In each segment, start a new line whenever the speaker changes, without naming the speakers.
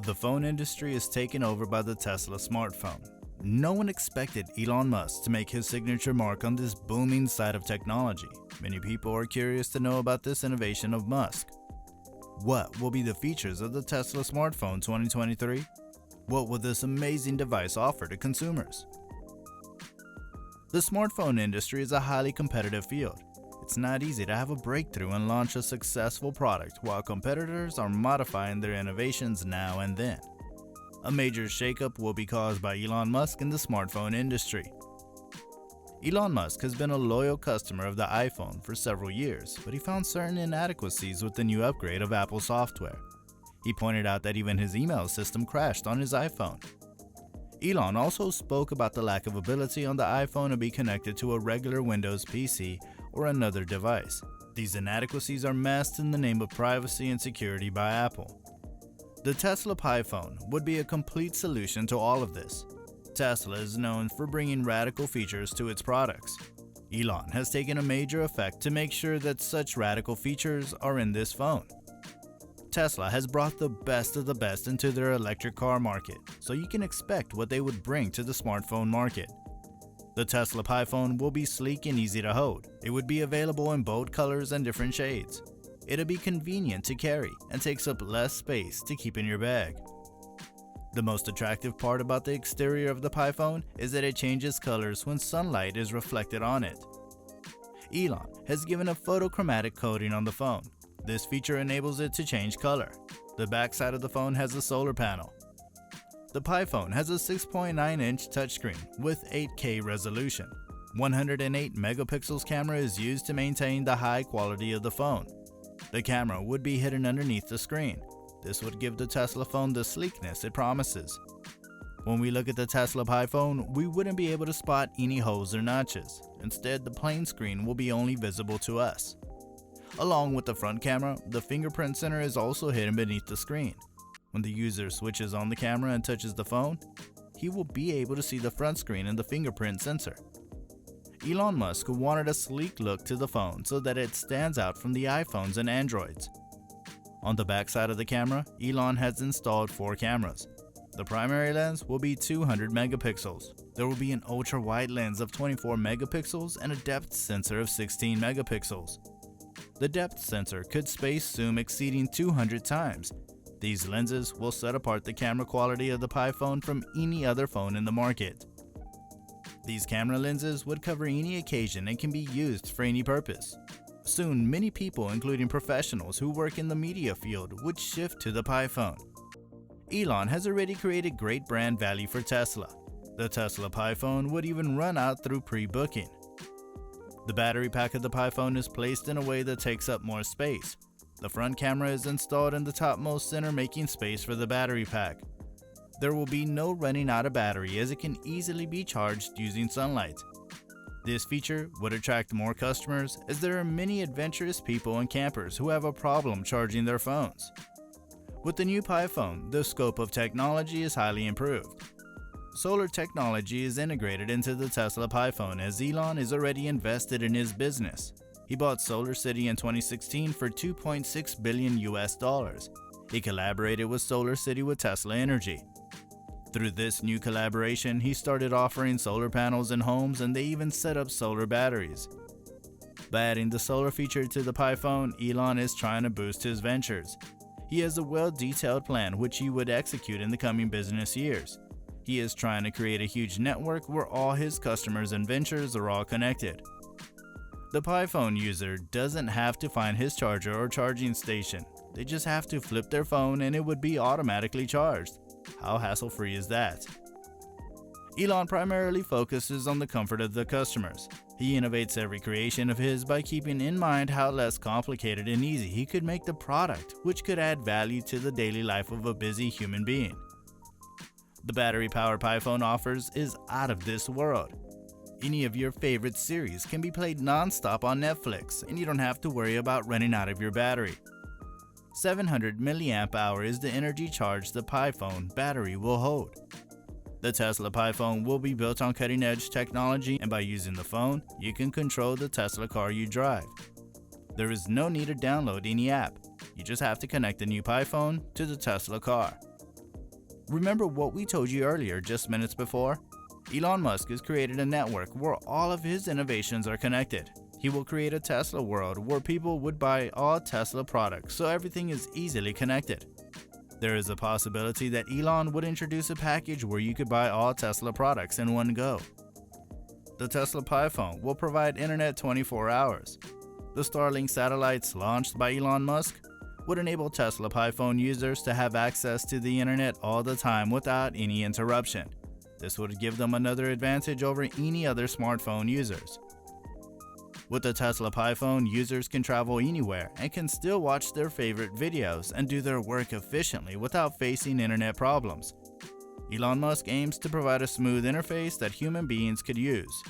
The phone industry is taken over by the Tesla smartphone. No one expected Elon Musk to make his signature mark on this booming side of technology. Many people are curious to know about this innovation of Musk. What will be the features of the Tesla smartphone 2023? What will this amazing device offer to consumers? The smartphone industry is a highly competitive field. It's not easy to have a breakthrough and launch a successful product while competitors are modifying their innovations now and then. A major shakeup will be caused by Elon Musk in the smartphone industry. Elon Musk has been a loyal customer of the iPhone for several years, but he found certain inadequacies with the new upgrade of Apple software. He pointed out that even his email system crashed on his iPhone. Elon also spoke about the lack of ability on the iPhone to be connected to a regular Windows PC or another device. These inadequacies are masked in the name of privacy and security by Apple. The Tesla PiPhone would be a complete solution to all of this. Tesla is known for bringing radical features to its products. Elon has taken a major effect to make sure that such radical features are in this phone. Tesla has brought the best of the best into their electric car market, so you can expect what they would bring to the smartphone market. The Tesla PiPhone will be sleek and easy to hold. It would be available in bold colors and different shades. It'll be convenient to carry and takes up less space to keep in your bag. The most attractive part about the exterior of the PiPhone is that it changes colors when sunlight is reflected on it. Elon has given a photochromatic coating on the phone. This feature enables it to change color. The backside of the phone has a solar panel. The PiPhone has a 6.9-inch touchscreen with 8K resolution. 108 megapixels camera is used to maintain the high quality of the phone. The camera would be hidden underneath the screen. This would give the Tesla phone the sleekness it promises. When we look at the Tesla PiPhone, we wouldn't be able to spot any holes or notches. Instead, the plain screen will be only visible to us. Along with the front camera, the fingerprint sensor is also hidden beneath the screen. When the user switches on the camera and touches the phone, he will be able to see the front screen and the fingerprint sensor. Elon Musk wanted a sleek look to the phone so that it stands out from the iPhones and Androids. On the back side of the camera, Elon has installed 4 cameras. The primary lens will be 200 megapixels. There will be an ultra-wide lens of 24 megapixels and a depth sensor of 16 megapixels. The depth sensor could space zoom exceeding 200 times. These lenses will set apart the camera quality of the PiPhone from any other phone in the market. These camera lenses would cover any occasion and can be used for any purpose. Soon, many people, including professionals who work in the media field, would shift to the PiPhone. Elon has already created great brand value for Tesla. The Tesla PiPhone would even run out through pre-booking. The battery pack of the PiPhone is placed in a way that takes up more space. The front camera is installed in the topmost center, making space for the battery pack. There will be no running out of battery as it can easily be charged using sunlight. This feature would attract more customers as there are many adventurous people and campers who have a problem charging their phones. With the new PiPhone, the scope of technology is highly improved. Solar technology is integrated into the Tesla PiPhone as Elon is already invested in his business. He bought Solar City in 2016 for $2.6 billion. He collaborated with Solar City with Tesla Energy. Through this new collaboration, he started offering solar panels in homes and they even set up solar batteries. By adding the solar feature to the PiPhone, Elon is trying to boost his ventures. He has a well-detailed plan which he would execute in the coming business years. He is trying to create a huge network where all his customers and ventures are all connected. The PiPhone user doesn't have to find his charger or charging station. They just have to flip their phone and it would be automatically charged. How hassle-free is that? Elon primarily focuses on the comfort of the customers. He innovates every creation of his by keeping in mind how less complicated and easy he could make the product, which could add value to the daily life of a busy human being. The battery-powered PiPhone offers is out of this world. Any of your favorite series can be played non-stop on Netflix, and you don't have to worry about running out of your battery. 700 mAh is the energy charge the PiPhone battery will hold. The Tesla PiPhone will be built on cutting-edge technology, and by using the phone, you can control the Tesla car you drive. There is no need to download any app. You just have to connect the new PiPhone to the Tesla car. Remember what we told you earlier just minutes before? Elon Musk has created a network where all of his innovations are connected. He will create a Tesla world where people would buy all Tesla products, so everything is easily connected. There is a possibility that Elon would introduce a package where you could buy all Tesla products in one go. The Tesla Pi phone will provide internet 24 hours. The Starlink satellites launched by Elon Musk would enable Tesla Pi phone users to have access to the internet all the time without any interruption. This would give them another advantage over any other smartphone users. With the Tesla Pi phone, users can travel anywhere and can still watch their favorite videos and do their work efficiently without facing internet problems. Elon Musk aims to provide a smooth interface that human beings could use.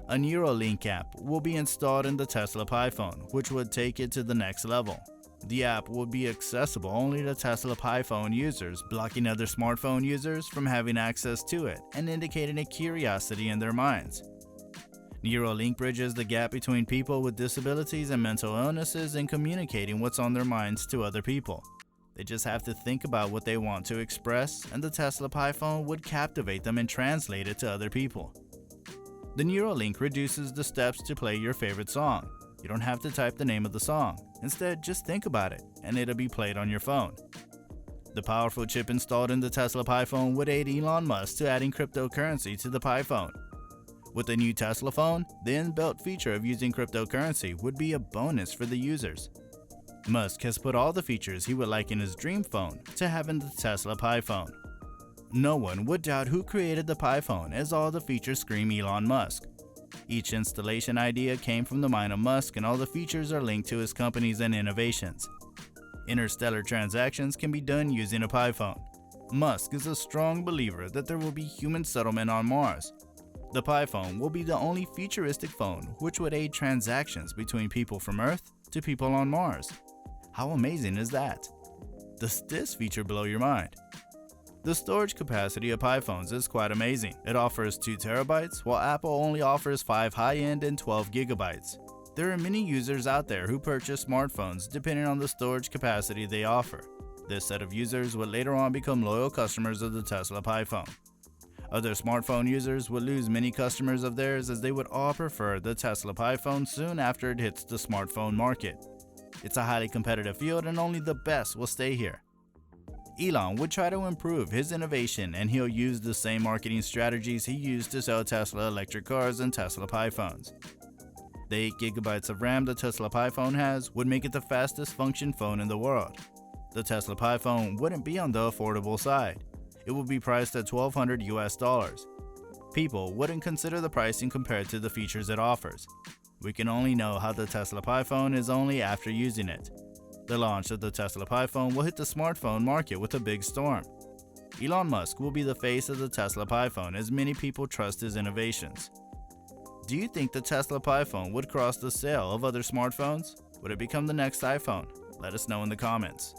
A Neuralink app will be installed in the Tesla Pi phone, which would take it to the next level. The app will be accessible only to Tesla Pi phone users, blocking other smartphone users from having access to it and indicating a curiosity in their minds. Neuralink bridges the gap between people with disabilities and mental illnesses in communicating what's on their minds to other people. They just have to think about what they want to express, and the Tesla Pi phone would captivate them and translate it to other people. The Neuralink reduces the steps to play your favorite song. You don't have to type the name of the song. Instead, just think about it, and it'll be played on your phone. The powerful chip installed in the Tesla Pi phone would aid Elon Musk to adding cryptocurrency to the Pi phone. With the new Tesla phone, the inbuilt feature of using cryptocurrency would be a bonus for the users. Musk has put all the features he would like in his dream phone to have in the Tesla Pi phone. No one would doubt who created the Pi phone, as all the features scream Elon Musk. Each installation idea came from the mind of Musk, and all the features are linked to his companies and innovations. Interstellar transactions can be done using a Pi phone. Musk is a strong believer that there will be human settlement on Mars. The Pi phone will be the only futuristic phone which would aid transactions between people from Earth to people on Mars. How amazing is that? Does this feature blow your mind? The storage capacity of Pi phones is quite amazing. It offers 2 terabytes, while Apple only offers 5 high-end and 12 gigabytes. There are many users out there who purchase smartphones depending on the storage capacity they offer. This set of users would later on become loyal customers of the Tesla Pi phone. Other smartphone users would lose many customers of theirs, as they would all prefer the Tesla Pi phone soon after it hits the smartphone market. It's a highly competitive field, and only the best will stay here. Elon would try to improve his innovation, and he'll use the same marketing strategies he used to sell Tesla electric cars and Tesla Pi phones. The 8 gigabytes of RAM the Tesla Pi phone has would make it the fastest function phone in the world. The Tesla Pi phone wouldn't be on the affordable side. It would be priced at $1,200 US. People wouldn't consider the pricing compared to the features it offers. We can only know how the Tesla Pi phone is only after using it. The launch of the Tesla Pi phone will hit the smartphone market with a big storm. Elon Musk will be the face of the Tesla Pi phone, as many people trust his innovations. Do you think the Tesla Pi phone would cross the sale of other smartphones? Would it become the next iPhone? Let us know in the comments.